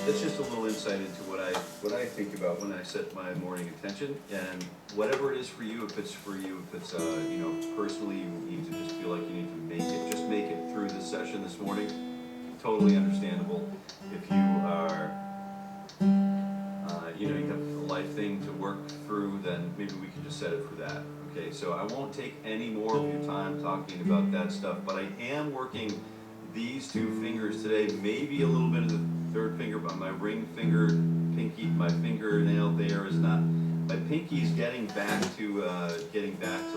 that's just a little insight into what I think about when I set my morning intention, and whatever it is for you, if it's you know, personally you need to just feel like you need to make it through this session this morning, totally understandable. If you are you know, you have a life thing to work through, then maybe we can just set it for that. Okay, so I won't take any more of your time talking about that stuff, but I am working these two fingers today, maybe a little bit of the third finger, but my ring finger, pinky, my fingernail there is not, my pinky's getting back to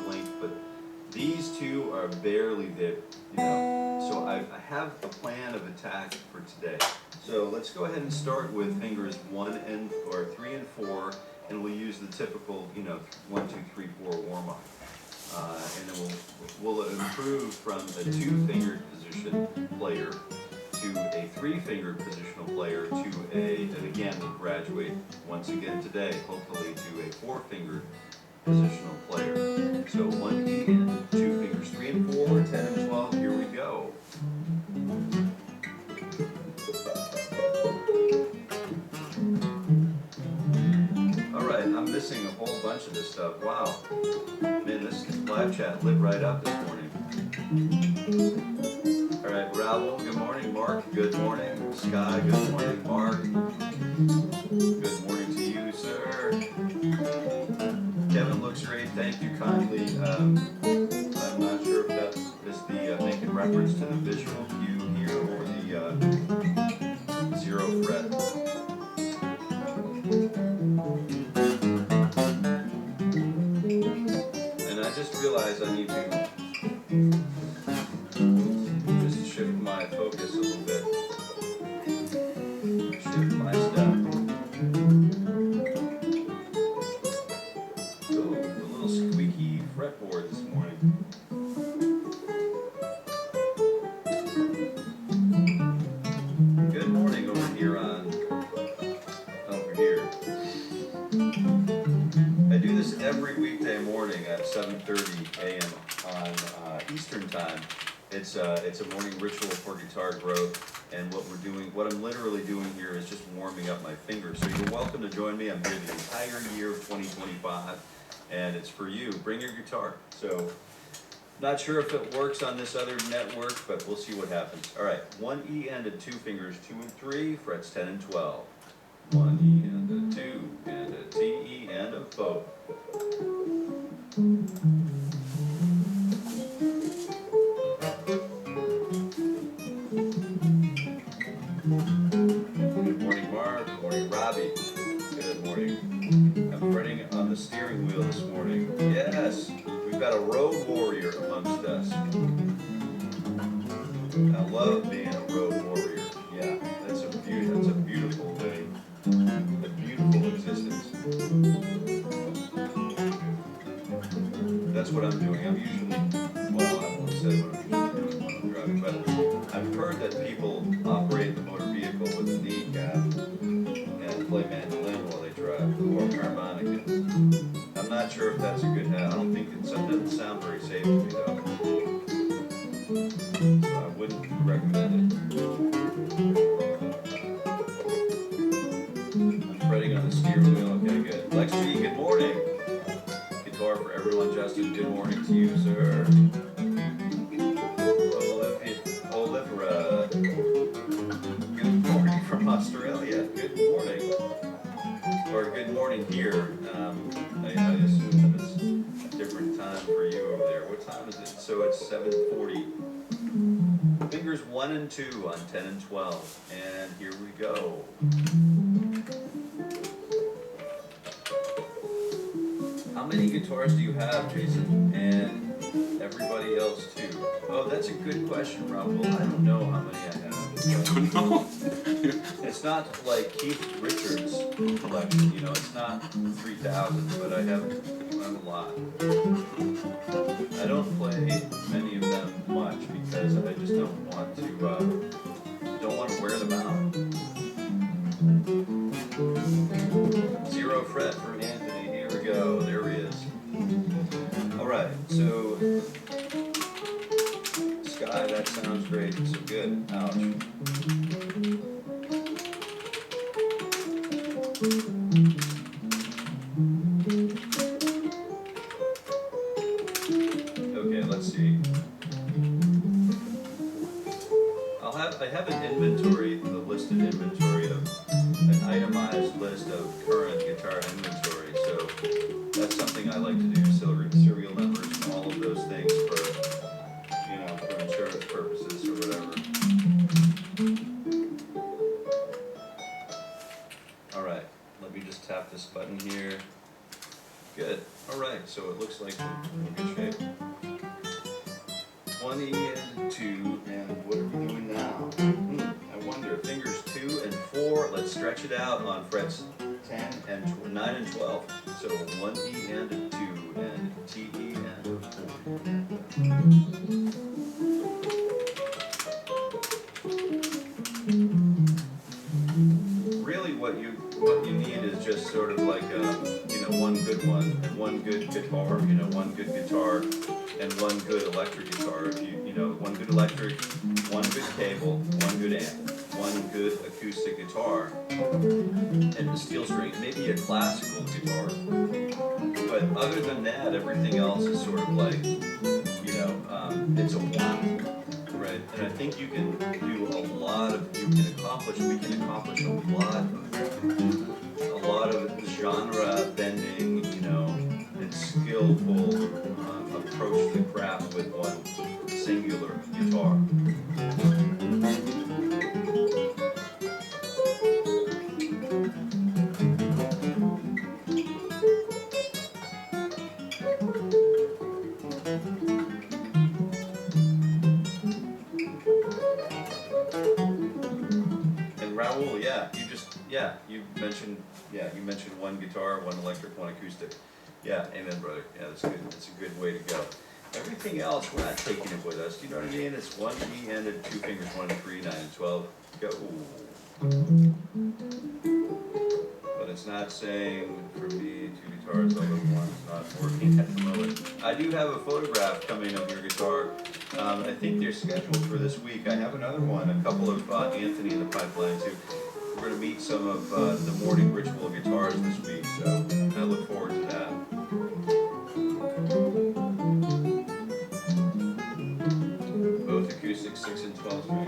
length, but these two are barely there, you know. So I have a plan of attack for today. So let's go ahead and start with fingers 3 and 4, and we'll use the typical, you know, 1, 2, 3, 4 warm up. And then we'll improve from a 2-fingered position player to a 3-fingered positional player to and again we'll graduate once again today, hopefully to a 4-fingered positional player. So 1 E and 2 fingers, 3 and 4, 10 and 12, here we go. Alright, I'm missing a whole bunch of this stuff. Wow. Man, this live chat lit right up this morning. Alright, Raul, good morning. Mark, good morning. Sky, good morning. Mark, good morning to you, sir. Kevin looks great, thank you kindly. I'm not sure if that is the making reference to the visual cue here or the 0 fret. And I just realized I need to just shift my focus a little bit. Shift my step. Ooh, a little squeaky fretboard this morning. Good morning over here over here. I do this every weekday morning at 7:30 a.m. on Eastern time. It's a morning ritual for guitar growth, and what I'm literally doing here is just warming up my fingers. So you're welcome to join me. I'm here the entire year of 2025, and it's for you. Bring your guitar. So not sure if it works on this other network, but we'll see what happens. All right, 1 E and a 2 fingers, 2 and 3, frets 10 and 12. 1 E and a 2 and a T E and a bow. Good morning, Mark. Good morning, Robbie. Good morning. I'm fretting on the steering wheel this morning. Yes, we've got a road warrior amongst us. I love being a road warrior. Yeah, that's a beautiful thing. A beautiful existence. That's what I'm doing. I'm usually, well, I won't say what I'm usually doing when I'm driving, but I've heard that people operate the motor vehicle with a kneecap and play mandolin while they drive, or harmonica. I'm not sure if that's a good habit. I don't think it doesn't sound very safe to me though. So I wouldn't recommend it. I'm fretting on the steering wheel. Okay, good. Lex G, good morning. Guitar for everyone. Justin, good morning to you, sir. Olivera, good morning from Australia. Good morning. Or good morning here. I assume that it's a different time for you over there. What time is it? So it's 7:40. Fingers 1 and 2 on 10 and 12. And here we go. How many guitars do you have, Jason? And everybody else too. Oh, that's a good question, Raul. I don't know how many I have. You don't know? It's not like Keith Richards' collection, you know, it's not 3,000, but I have a lot. I don't play many of them much because I just don't want to wear them out. 0 fret from Anthony, here we go, there he is. Alright, so, Sky, that sounds great, so good, ouch. I have an inventory, the listed inventory of an itemized list of current guitar inventory. So that's something I like to do, serial numbers and all of those things for, for insurance purposes or whatever. All right, let me just tap this button here. Good. All right, so it looks like we're in good shape. 20 and 2, and what are we doing now? I wonder, fingers 2 and 4, let's stretch it out on frets 10 and 9 and 12. So 1 E and a 2, and T E and a 4. Really what you need is just sort of like one good one and one good guitar, one good guitar and one good electric guitar. If one good electric, one good cable, one good amp, one good acoustic guitar, and the steel string, maybe a classical guitar. But other than that, everything else is sort of like, it's a one, right? And I think you can do a lot of, we can accomplish a lot of genre bending, and skillful approach to the craft with one singular guitar. And Raul, you mentioned one guitar, one electric, one acoustic. Yeah, amen, brother. Yeah, that's good. That's a good way to go. Everything else, we're not taking it with us. Do you know what I mean? It's 1 E and 2 fingers, 1 and 3, 9 and 12. Go. But it's not saying for me 2 guitars all at once, not working at the moment. I do have a photograph coming of your guitar. I think they're scheduled for this week. I have another one, a couple of Anthony in the pipeline too. We're going to meet some of the Morning Ritual guitars this week, so I look forward to that. Both acoustic 6 and 12 string.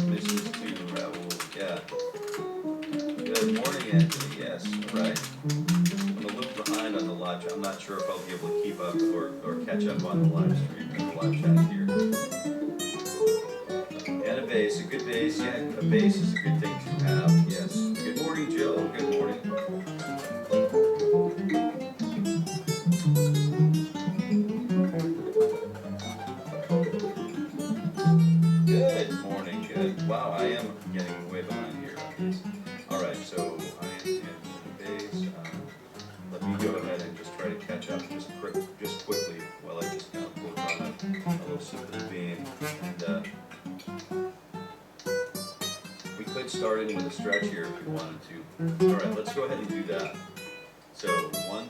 This is to Raul. Yeah. Good morning, Anthony. Yes. All right. I'm a little behind on the live chat. I'm not sure if I'll be able to keep up or catch up on the live stream and the live chat here. And a bass, a good bass. Yeah, a bass is a good thing to have. Yes. Good morning, Jill. Good morning. Good morning. Good. Wow, I am getting way behind here. All right, so I am in the bass. Let me go ahead and just try to catch up just quickly while I just kind of look on a little sip of the bean. And we could start in with a stretch here if you wanted to. All right, let's go ahead and do that. So 1.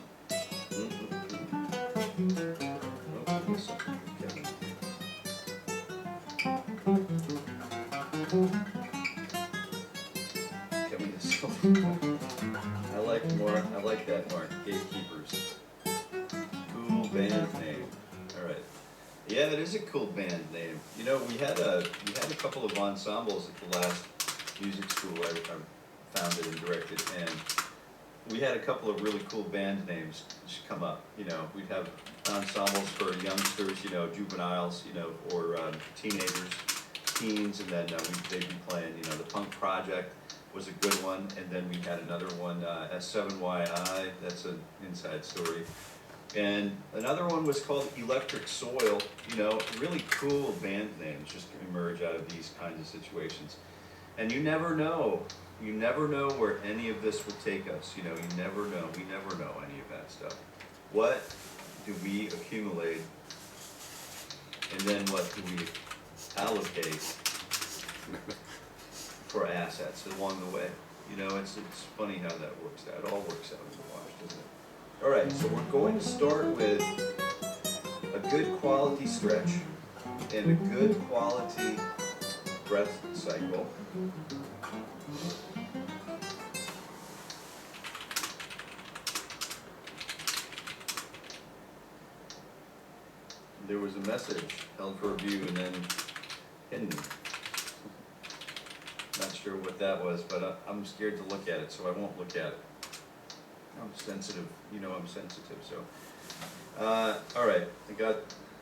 I like that, Mark. Gatekeepers. Cool band name. All right. Yeah, it is a cool band name. We had a couple of ensembles at the last music school I founded and directed, and we had a couple of really cool band names come up. We'd have ensembles for youngsters, juveniles, or teenagers, teens, and then they'd be playing, the Punk Project was a good one, and then we had another one, S7YI, that's an inside story. And another one was called Electric Soil, really cool band names just emerge out of these kinds of situations. And you never know where any of this will take us, you never know, we never know any of that stuff. What do we accumulate, and then what do we allocate for assets along the way? It's funny how that works out. It all works out in the wash, doesn't it? All right, so we're going to start with a good quality stretch and a good quality breath cycle. there was a message held for review and then hidden. Not sure what that was, but I'm scared to look at it, so I won't look at it. I'm sensitive, you know I'm sensitive, so. All right, I got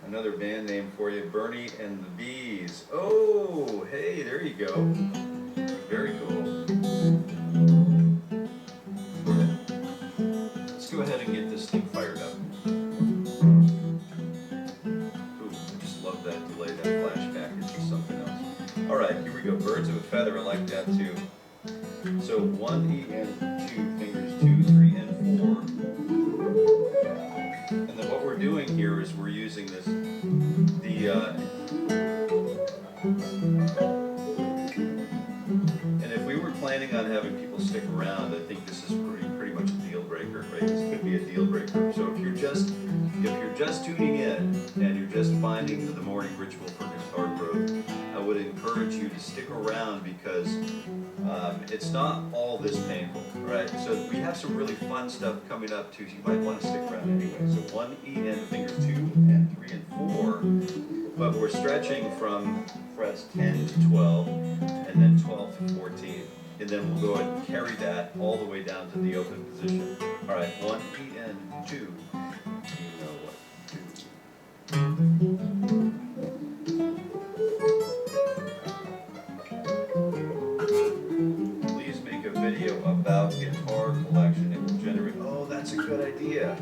another band name for you, Bernie and the Bees. Oh, hey, there you go. Very cool. Let's go ahead and get this thing fired up. Ooh, I just love that delay, that flashback. It's just something else. All right, here we go. Birds of a feather. I like that too. So 1 E and 2 fingers, 2, 3, and 4. And then what we're doing here is we're using this, and if we were planning on having people stick around, I think this is pretty much a deal breaker, right? This could be a deal breaker. So if you're just tuning in and you're just finding the morning ritual for guitar growth, I would encourage you to stick around because it's not all this painful, right? So we have some really fun stuff coming up too. So you might want to stick around anyway. So 1 E and fingers 2 and 3 and 4, but we're stretching from frets 10 to 12 and then 12 to 14. And then we'll go ahead and carry that all the way down to the open position. All right, 1 E and 2. You know what to do. Please make a video about guitar collection. It will generate. Oh, that's a good idea.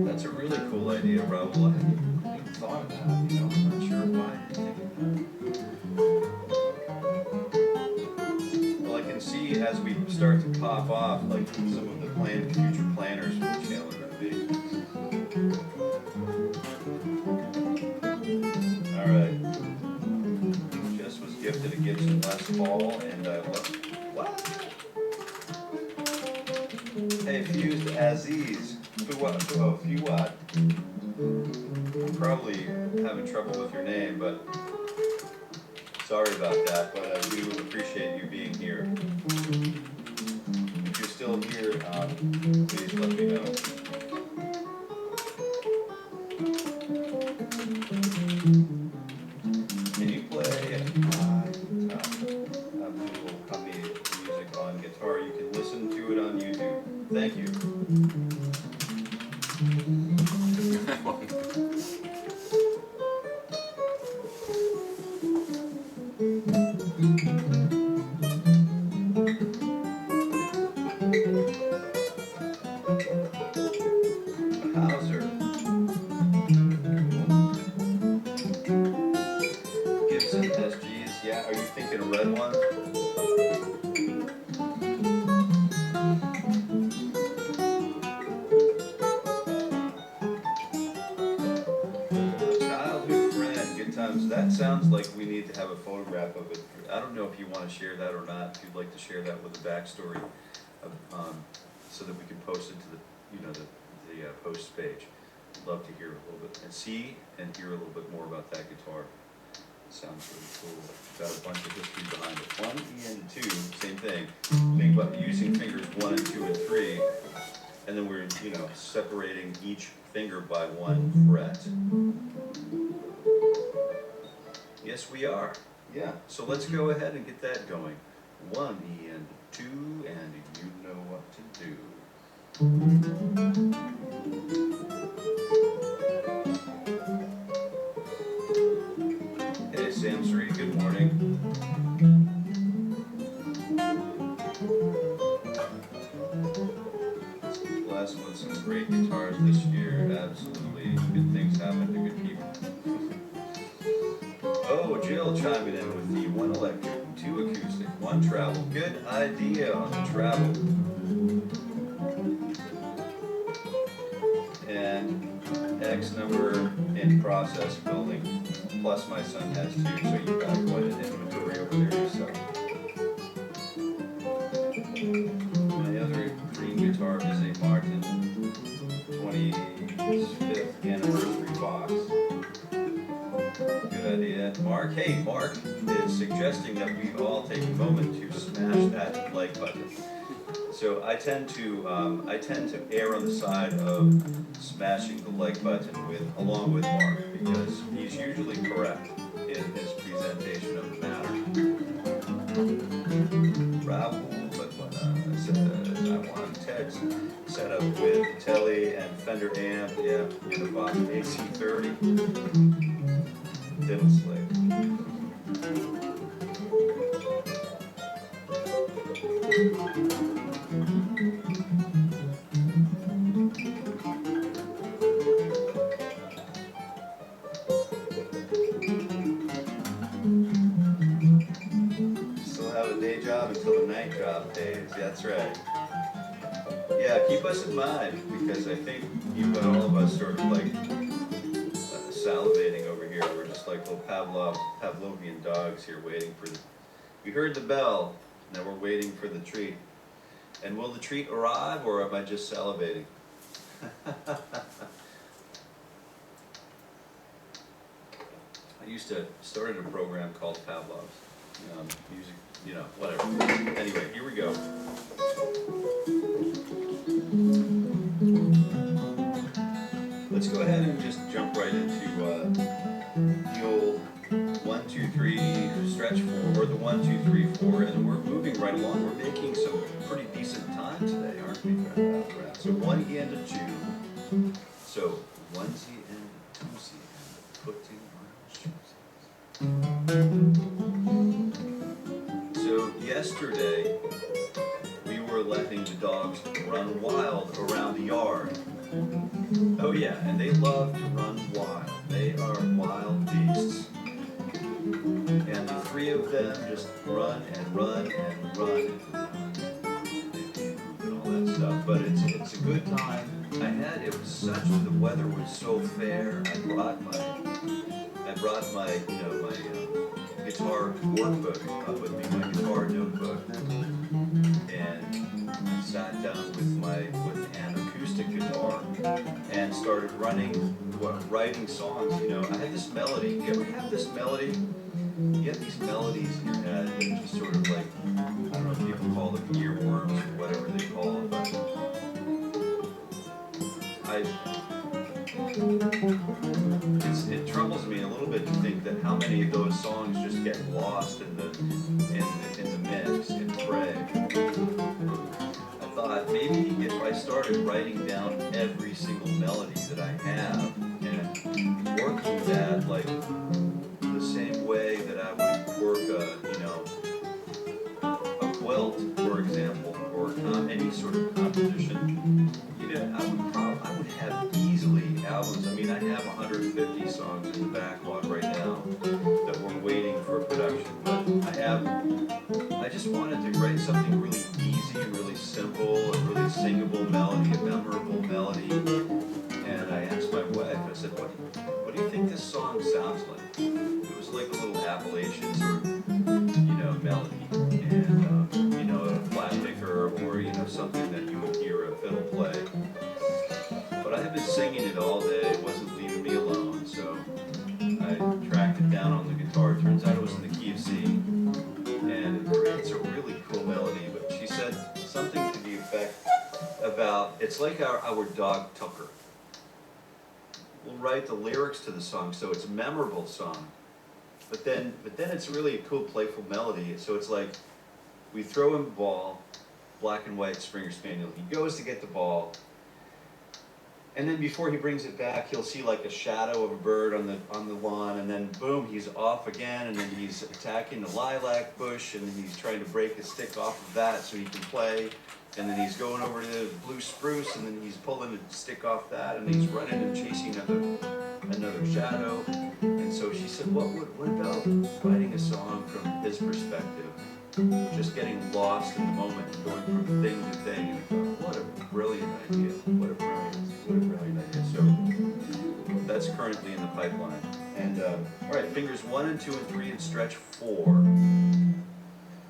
That's a really cool idea, Raul. I hadn't even thought of that. You know, I'm not sure why I didn't think of that. Well, I can see as we start to pop off, like some of the future planners for the channel are going to be. All right. Jess was gifted a Gibson Les Paul, and I love. What? Hey, Fused Aziz. Fuad. I'm probably having trouble with your name, but sorry about that, but I do appreciate you being here. If you're still here, please let me know. Can you play Abdul Hamid music on guitar? You can listen to it on YouTube. Thank you. Hauser. Gibson SGs. Yeah, are you thinking a red one? Childhood friend. Good times. That sounds like we need to have a photograph of it. I don't know if you want to share that or not. If you'd like to share that with a backstory, so that we can post it to the post page. I'd love to hear a little bit and see and hear a little bit more about that guitar. Sounds really cool. Got a bunch of history behind it. 1 E and 2, same thing. Think about using fingers 1 and 2 and 3, and then we're separating each finger by 1 fret. Yes, we are. Yeah. So let's go ahead and get that going. 1 E and 2, and you know what to do. Hey, Sam Sri, good morning. Blessed with some great guitars this year. Absolutely. Good things happen to good people. Oh, Jill chiming in with the 1 electric, 2 acoustic, 1 travel. Good idea on the travel. And X number in process building, plus my son has 2, so you've got quite an inventory over there yourself. My other green guitar is a Martin 25th anniversary box. Good idea. Mark, hey, Mark is suggesting that we all take a moment to smash that like button. So I tend to err on the side of smashing the like button along with Mark, because he's usually correct in his presentation of the matter. Raoul, but when I want Ted's setup with Telly and Fender amp, yeah, in a box AC30, Diddle Slick. Still have a day job until the night job pays. That's right. Yeah, keep us in mind, because I think you and all of us sort of like salivating over here. We're just like little Pavlovian dogs here waiting for. We heard the bell. Now we're waiting for the treat. And will the treat arrive, or am I just salivating? I used to started a program called Pavlov's. Music, whatever. Anyway, here we go. Let's go ahead and just jump right into the old 1, 2, 3 stretch 4, or the 1, 2, 3, 4, and we're moving right along. We're making some pretty decent time today, aren't we? So 1 E and a 2. So 1 Z and 2 Z and putting on shoes. So yesterday we were letting the dogs run wild around the yard. Oh yeah, and they love to run wild. They are wild beasts. And the three of them just run and run and run and run. And all that stuff. But it's a good time. It was such, the weather was so fair. I brought my guitar workbook up with me, my guitar notebook. And I sat down with an acoustic guitar and started writing songs. I had this melody. You ever have this melody? You get these melodies in your head that just sort of like, I don't know if people call them earworms or whatever they call them, but it troubles me a little bit to think that how many of those songs just get lost in the mix, in Prey. I thought maybe if I started writing down every single melody that I have and working that like the same way that I would work a quilt, for example, or any sort of composition, I would have easily albums. I mean, I have 150 songs in the backlog right now that we're waiting for production, but I just wanted to write something really easy and really simple, a really singable melody, a memorable melody. And I asked my wife, I said, what do you think this song sounds like? It was like a little Appalachian sort of, melody, and, a flat picker, or, something that you would hear a fiddle play. But I had been singing it all day, it wasn't leaving me alone, so I tracked it down on the guitar. It turns out it was in the key of C, and it creates a really cool melody. But she said something to the effect about, it's like our dog Tucker. We'll write the lyrics to the song, so it's a memorable song. But then it's really a cool, playful melody. So it's like, we throw him a ball, black and white Springer Spaniel. He goes to get the ball, and then before he brings it back, he'll see like a shadow of a bird on the lawn, and then boom, he's off again, and then he's attacking the lilac bush, and then he's trying to break a stick off of that so he can play. And then he's going over to the blue spruce, and then he's pulling a stick off that, and he's running and chasing another shadow. And so she said, what about writing a song from his perspective? Just getting lost in the moment and going from thing to thing. And I thought, what a brilliant idea. What a brilliant idea. So that's currently in the pipeline. And all right, fingers 1 and 2 and 3 and stretch 4.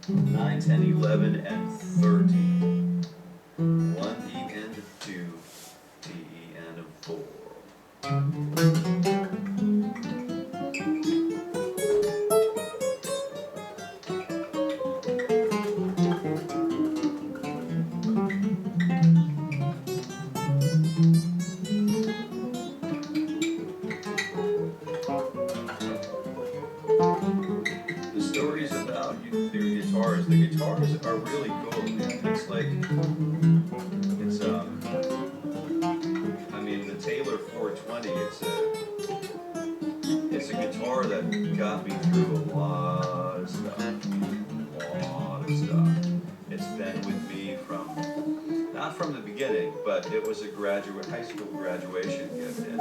9, 10, 11, and 13. 1 E and a 2, T E and a 4. really cool, man. It's like, it's I mean, the Taylor 420. It's a guitar that got me through a lot of stuff. It's been with me from, not from the beginning, but it was a high school graduation gift, and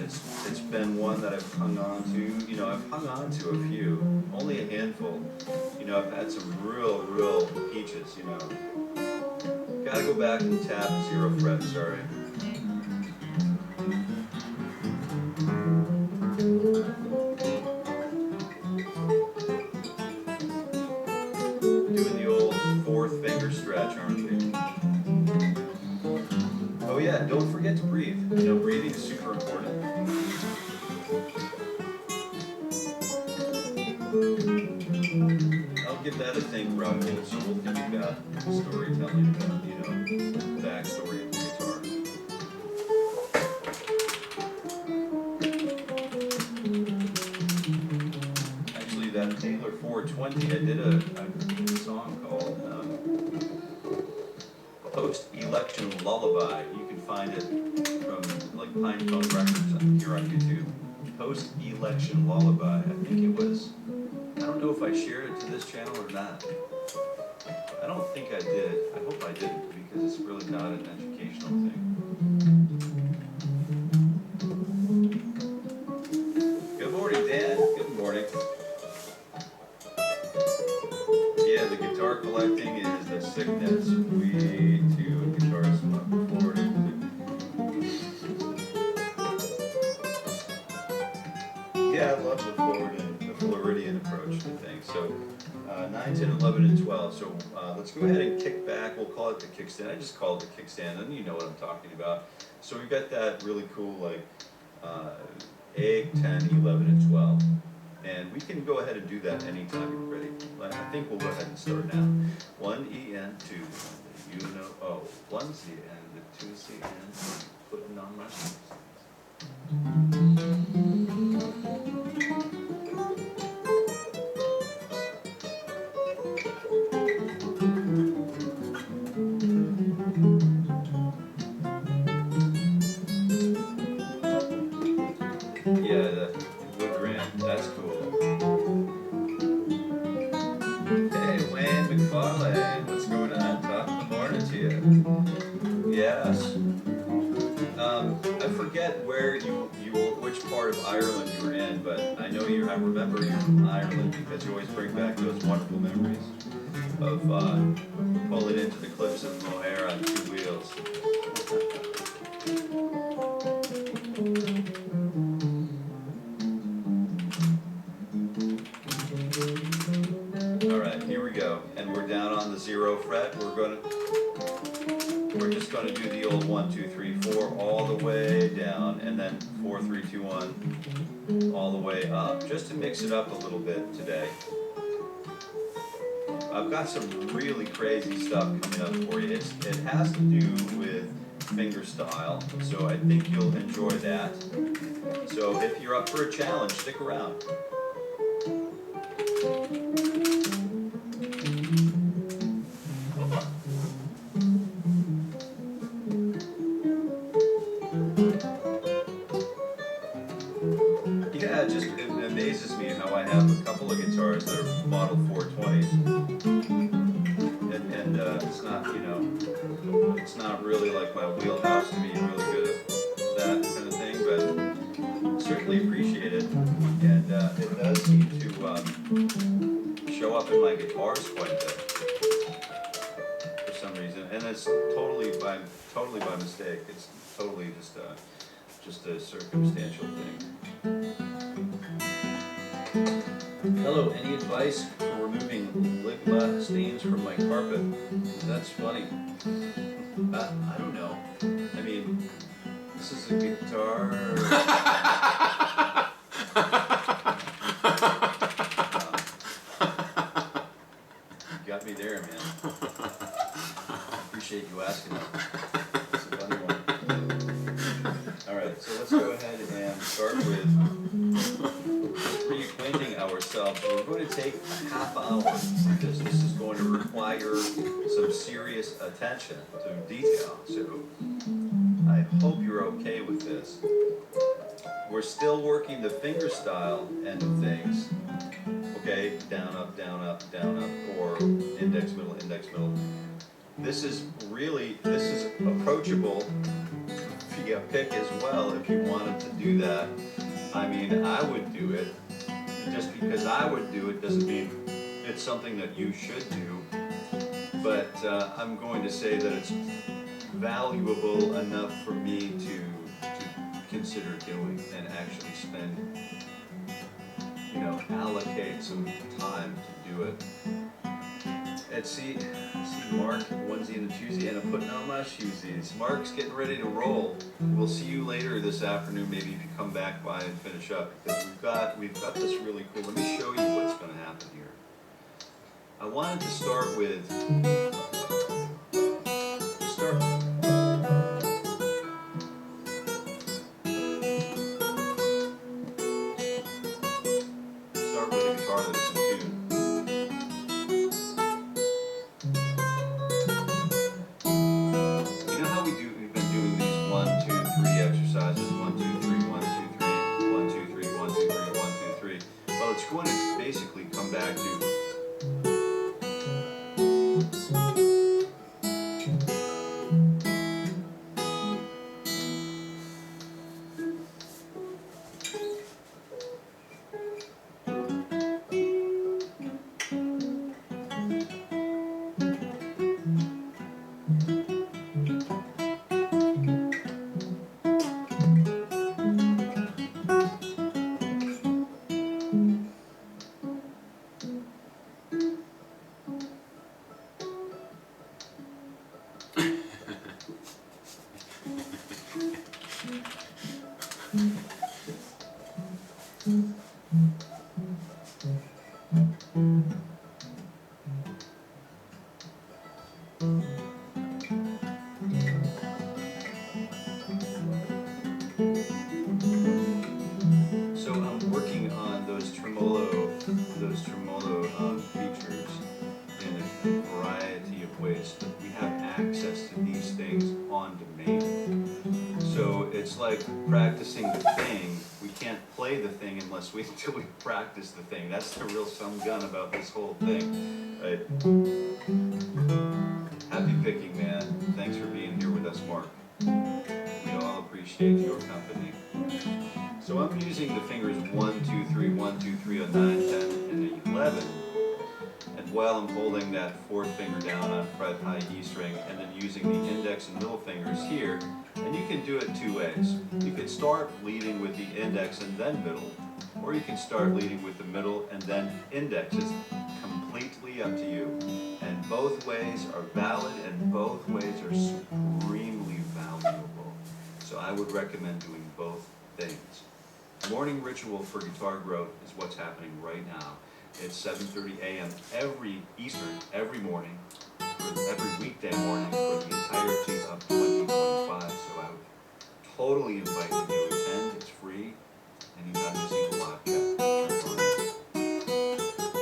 it's been one that I've hung on to. You know, I've hung on to a few, only a handful. You know, I've had some real peaches. You know, gotta go back and tap 0 fret. Sorry. Doing the old 4th finger stretch, aren't we? Oh yeah, don't forget to breathe. You know, breathing is super important. I'll give that a think, Rob. So we'll think about storytelling, about, you know, the backstory of the guitar. Actually, that Taylor 420, I did a song called Post-Election Lullaby. You can find it from like Pinecone Records here on YouTube. Post-Election Lullaby, I think it was. I don't know if I shared it to this channel or not. I don't think I did. I hope I didn't, because it's really not an educational thing. Good morning, Dan. Good morning. Yeah, the guitar collecting is the sickness. We two guitarists love the Floridian. Yeah, I love the Floridian approach to things. So 9, 10, 11, and 12. So let's go ahead and kick back. We'll call it the kickstand. I just call it the kickstand, and you know what I'm talking about. So we've got that really cool, like, egg, 10, 11, and 12. And we can go ahead and do that anytime you're ready. I think we'll go ahead and start now. 1 E and 2. You know, oh, 1 C and 2 C and putting on my shoes. Yeah, the wood grain, that's cool. Hey, Wayne McFarlane, what's going on? Top of the morning to you. Yes. I forget where which part of Ireland you were in, but I know I remember you're from Ireland because you always bring back those wonderful memories of pulling into the cliffs of Moher on 2 wheels. All right, here we go, and we're down on the 0 fret. We're just going to do the old 1, 2, 3, 4 all the way down, and then 4, 3, 2, 1 all the way up, just to mix it up a little bit today. I've got some really crazy stuff coming up for you. It has to do with finger style, so I think you'll enjoy that. So if you're up for a challenge, stick around. Yeah, it amazes me how I have a couple of guitars that are model 420s, and it's not, you know, it's not really like my wheelhouse to be really good at that kind of thing, but certainly appreciate it, and it does seem to show up in my guitars quite a bit for some reason, and it's totally by mistake. It's totally just a circumstantial thing. Hello, any advice for removing ligma stains from my carpet? That's funny. I don't know. I mean, this is a guitar. You got me there, man. I appreciate you asking that. It's a funny one. Alright, so let's go ahead and start with reacquainting ourselves. We're going to take a half hour. This this. This is going to require some serious attention to detail. So I hope you're okay with this. We're still working the finger style end of things. Okay, down, up, down, up, down, up, or index, middle. This is approachable via pick as well if you wanted to do that. I mean, I would do it. Just because I would do it doesn't mean it's something that you should do. But I'm going to say that it's valuable enough for me to consider doing and actually spend, allocate some time to do it. And see Mark, onesie and a twosie, and I'm putting on my shoesies. Mark's getting ready to roll. We'll see you later this afternoon, maybe if you come back by and finish up, because we've got this really cool. Let me show you what's going to happen here. I wanted to start with start with a guitar that is in tune. We've been doing these 1, 2, 3 exercises, 1, 2, 3, 1, 2, 3, 1, 2, 3, 1, 2, 3, 1, 2, 3. Well, it's going to basically come back to So I'm working on those tremolo features in a variety of ways. We have access to these things on demand. So it's like practicing the thing. We can't play the thing until we practice the thing. That's the real some gun about this whole thing, right? Happy picking, man. Thanks for being here with us, Mark. We all appreciate your company. So I'm using the fingers 1, 2, 3, 1, 2, 3 on 9, 10, and 11. And while I'm holding that fourth finger down on fret high E string, and then using the index and middle fingers here, and you can do it two ways. You can start leading with the index and then middle, or you can start leading with the middle and then index. It's completely up to you. And both ways are valid, and both ways are supremely valuable. So I would recommend doing both things. Morning ritual for guitar growth is what's happening right now. It's 7:30 a.m. every morning, every weekday morning for the entirety of 2025. So I would totally invite you to attend. It's free. Anytime you see the live chat.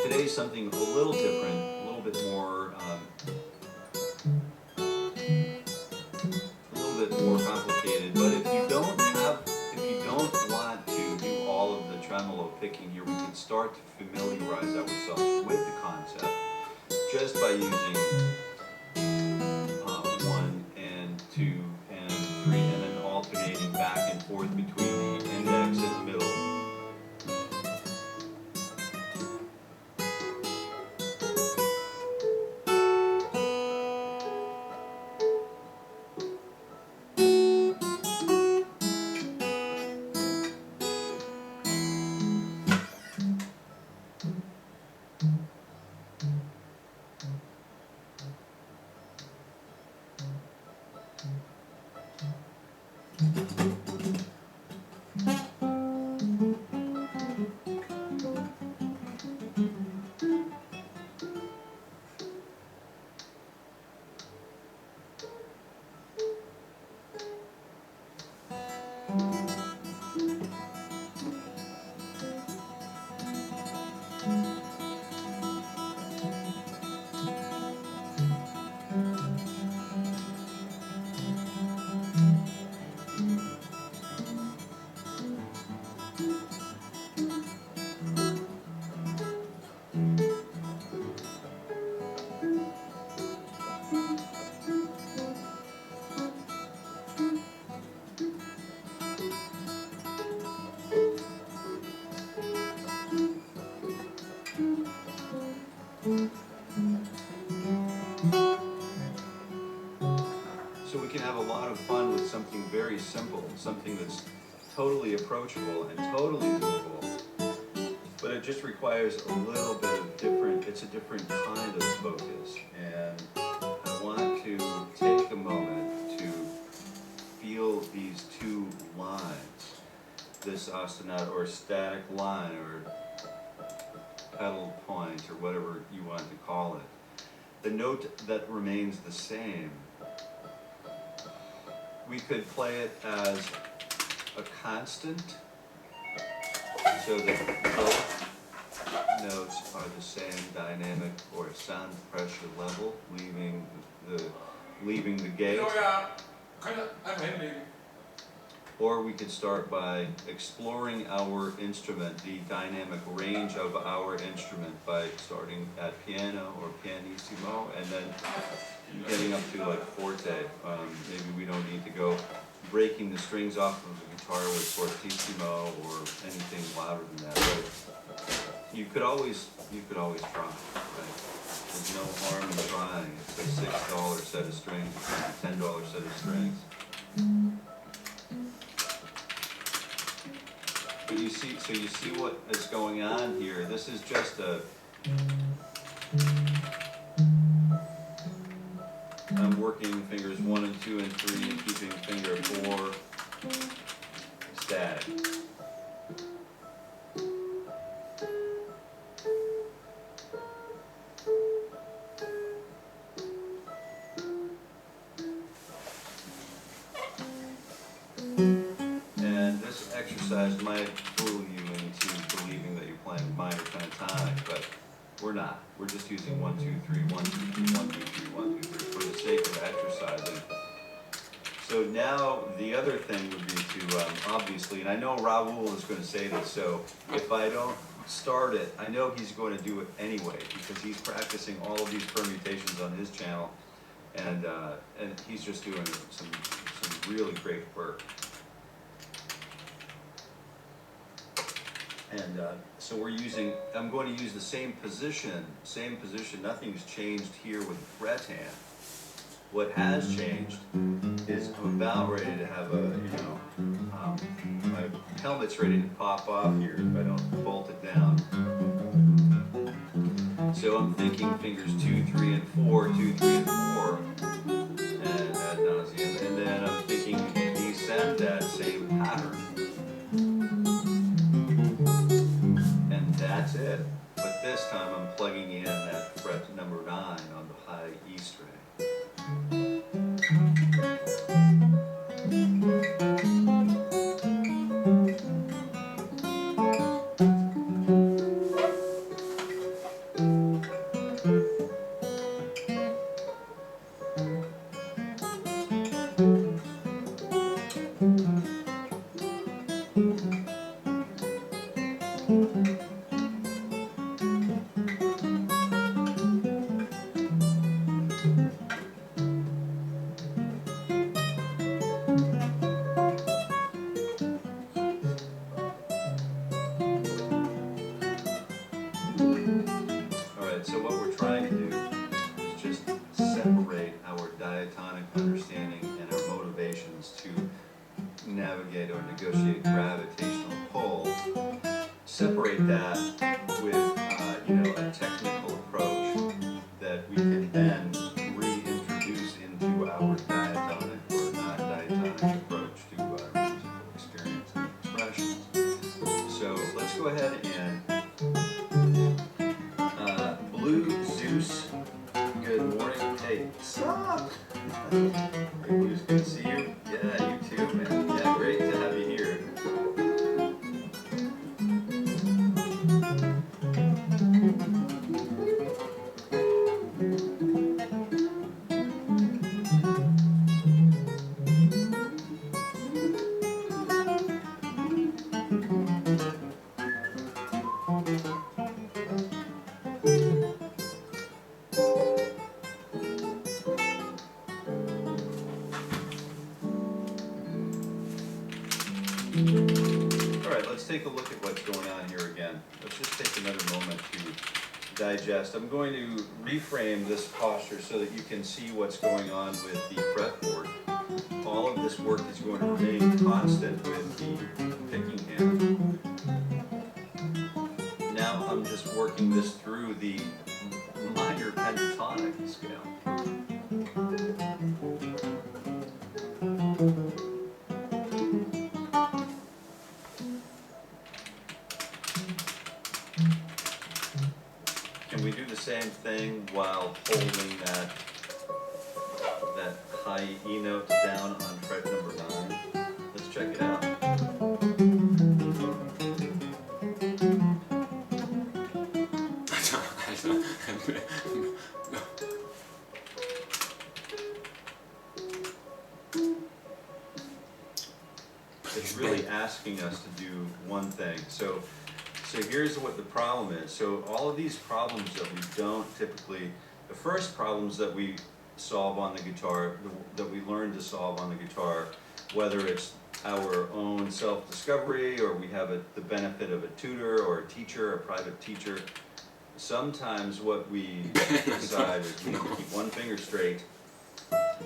Today's something a little different, a little bit more complicated. But if you don't want to do all of the tremolo picking here, we can start to familiarize ourselves with the concept just by using 1 and 2 and 3, and then alternating back and forth between the index and middle. we can have a lot of fun with something very simple, something that's totally approachable and totally doable. But it just requires a little bit of it's a different kind of focus. And I want to take a moment to feel these two lines, this ostinato or static line or pedal point or whatever you want to call it. The note that remains the same. We could play it as a constant, so that both notes are the same dynamic or sound pressure level, leaving the gate. Or we could start by exploring our instrument, the dynamic range of our instrument, by starting at piano or pianissimo and then getting up to like forte. Maybe we don't need to go breaking the strings off of the guitar with fortissimo or anything louder than that. But you could always try. Right? There's no harm in trying. It's a $6 set of strings, it's a $10 set of strings. But you see what is going on here. This is just I'm working fingers 1 and 2 and 3 and keeping finger 4 static. And this exercise might fool you into believing that you're playing minor pentatonic, but we're not. We're just using 1, 2, 3, 1, 2, 3, 1, 2, 3, 1, 2, 3 for the sake of exercising. So now the other thing would be to, obviously, and I know Raul is going to say this, so if I don't start it, I know he's going to do it anyway, because he's practicing all of these permutations on his channel, and he's just doing some really great work. And so I'm going to use the same position, nothing's changed here with the fret hand. What has changed is I'm about ready to have my helmet's ready to pop off here if I don't bolt it down. So I'm thinking fingers 2, 3, and 4, 2, 3, and 4, and ad nauseum. And then I'm thinking descend that same pattern. That's it. But this time I'm plugging in that fret number 9 on the high E string. So what we're trying to do is just separate our diatonic understanding and our motivations to navigate or negotiate gravitational pull. Separate that with a technical approach that we can then reintroduce into our diatonic or non-diatonic approach to musical experience and expression. So let's go ahead and good morning. Hey, what's up? Hey, Blues, good to see you. Yeah, you too, man. Yeah, great to have you here. Alright, let's take a look at what's going on here again. Let's just take another moment to digest. I'm going to reframe this posture so that you can see what's going on with the fretboard. all of this work is going to remain constant with the picking hand. Now I'm just working this through the minor pentatonic scale. Can we do the same thing while holding that high E note down on fret number 9? Let's check it out. It's really asking us to do one thing. So here's what the problem is. So all of these problems that we don't typically, the first problems that we solve on the guitar, that we learn to solve on the guitar, whether it's our own self-discovery or we have the benefit of a tutor or a teacher, a private teacher, sometimes what we decide is we need to keep one finger straight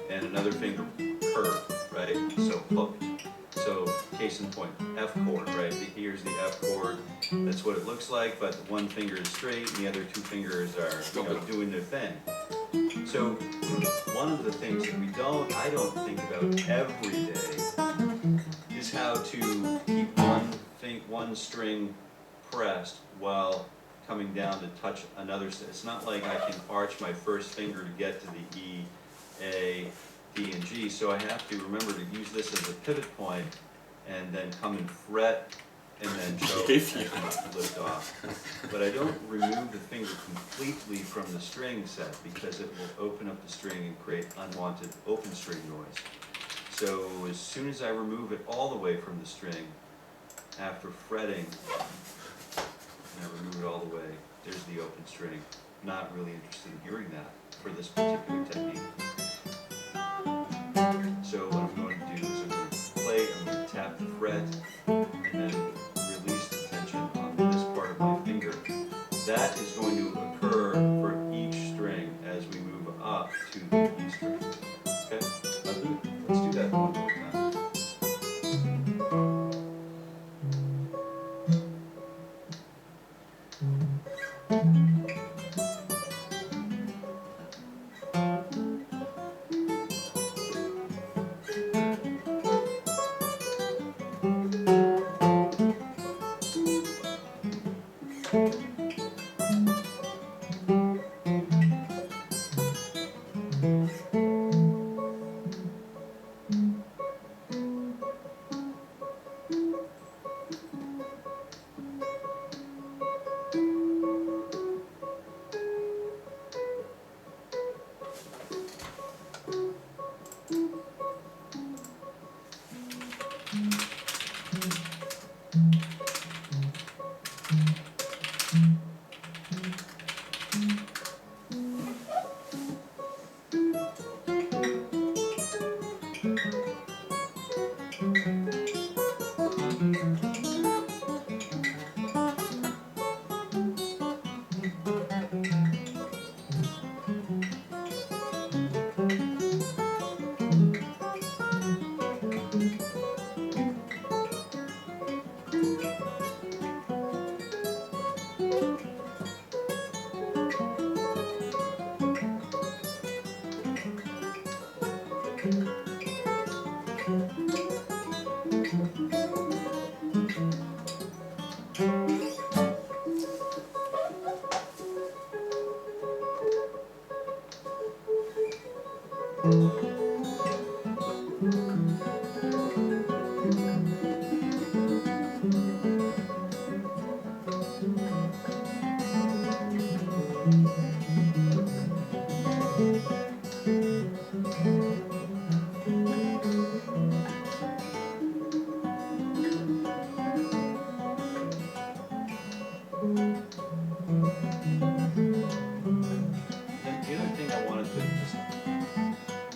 and another finger curved, right? So hooked. So case in point, F chord, right? Here's the F chord. That's what it looks like, but one finger is straight and the other two fingers are, doing their thing. So one of the things that I don't think about every day is how to keep one string pressed while coming down to touch another. It's not like I can arch my first finger to get to the E, A, D, and G, so I have to remember to use this as a pivot point and then come and fret and then choke and lift off. But I don't remove the finger completely from the string set because it will open up the string and create unwanted open string noise. So as soon as I remove it all the way from the string, after fretting, and I remove it all the way, there's the open string. Not really interested in hearing that for this particular technique. So what I'm going to do is I'm going to play, I'm going to tap the fret, and then release the tension on this part of my finger. That is going to occur for each string as we move up to the E string. Okay? Let's do that one more time.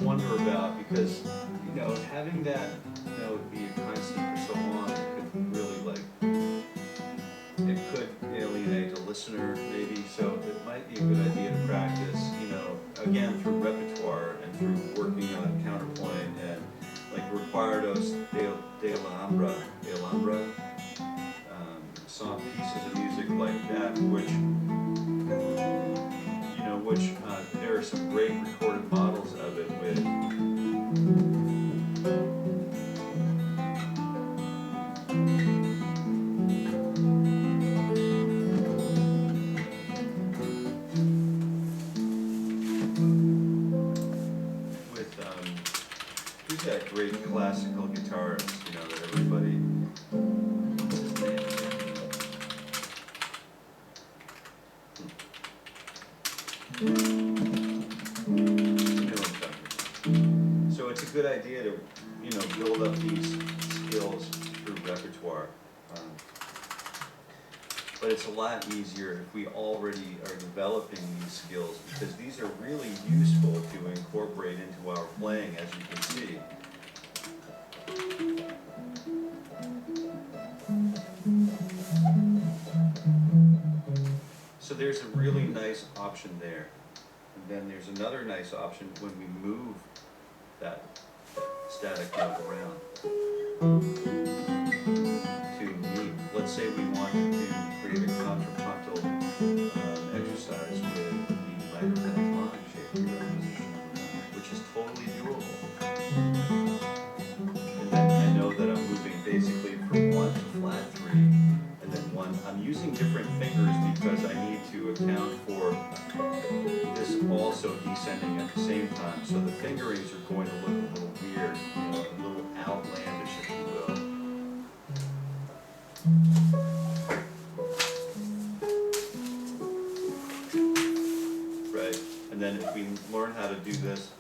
Wonder about, because having that be a constant for so long, it could really it could alienate a listener maybe. So it might be a good idea to practice again through repertoire and through working on counterpoint and Cuartos de Alhambra, song pieces of music like that, which there are some great recorded models of it who's that great classical guitarist, that everybody, what's his name? So it's a good idea to, build up these skills through repertoire. But it's a lot easier if we already are developing these skills, because these are really useful to incorporate into our playing, as you can see. So there's a really nice option there. And then there's another nice option when we move that static note around to meet. Let's say we wanted to create a contrapuntal exercise with the minor pentatonic shape position, which is totally doable. And then I know that I'm moving basically from 1 to flat 3, and then 1. I'm using different fingers because I need to account for this also descending at the same time. So the fingerings are going to look a little weird, a little outlandish, if you will. Right, and then if we learn how to do this,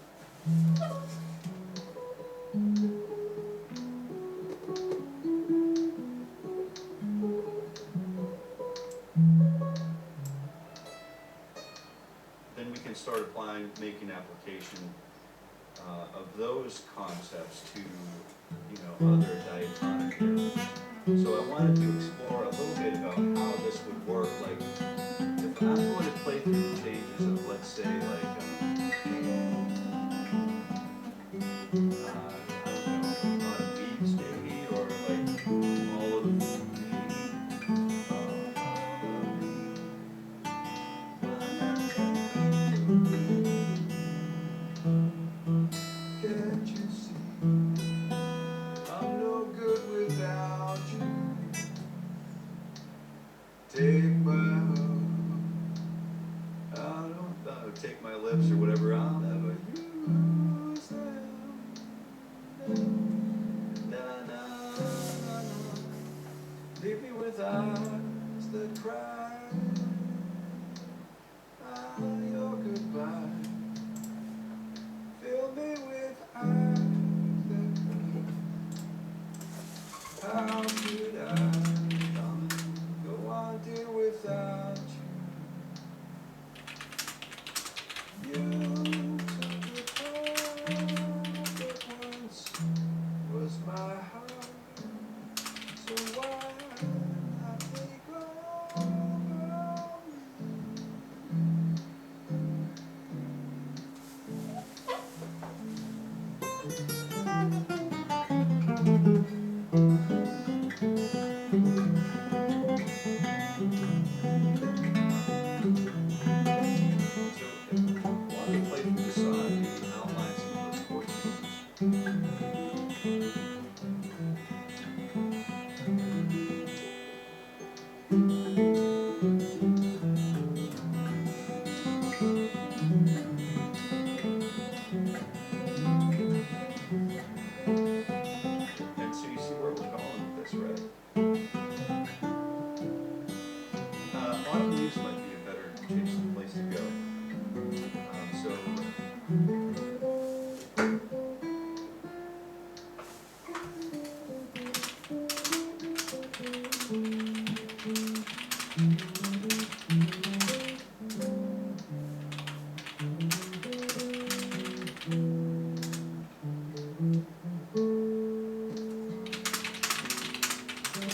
then we can start making application of those concepts to, other diatonic areas. So I wanted to explore a little bit about how this would work. Like, if I'm going to play through the stages of, let's say, like, I don't know, a lot of beats maybe, or like all of the can't you see I'm no good without you? Take my heart, take my lips or whatever, I'll never use them. Na, na, na, na. Leave me with eyes that cry. Your goodbye. Fill me with eyes that cry. How could I, darling, go on dear without you? You took the part that once was my heart. So why not take over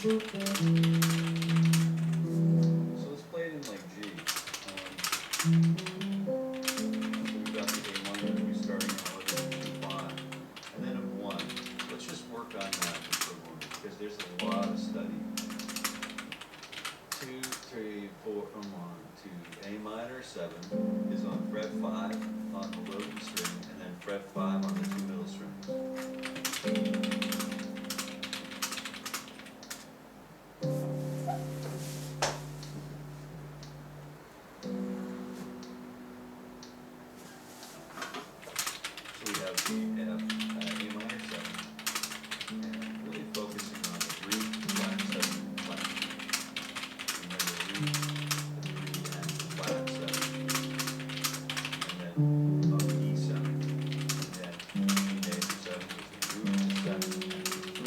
So let's play it in like G. So we've got the A minor that we're starting out with, 5, and then a 1. Let's just there's a lot of study. 2, 3, 4, 1, 2. A minor 7 is on fret 5 on the low E string, and then fret 5 on the 2 middle strings. So we have the F, A minor 7, and really focusing on the 3, flat 7, flat. And then the re, and the flat 7. And then on the E7, and E major 7 with the root, the 7, and the 3.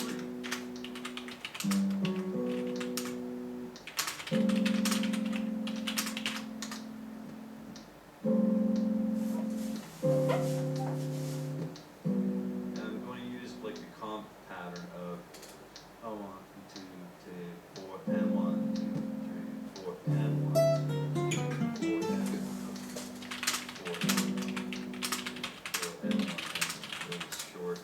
And I'm going to use like the comp pattern of 1, 2, 3, 4, and 1, 2, 3, 4, and 1, 2, 3, 4, and 1, 4, and 1, 4, and 1, and really short.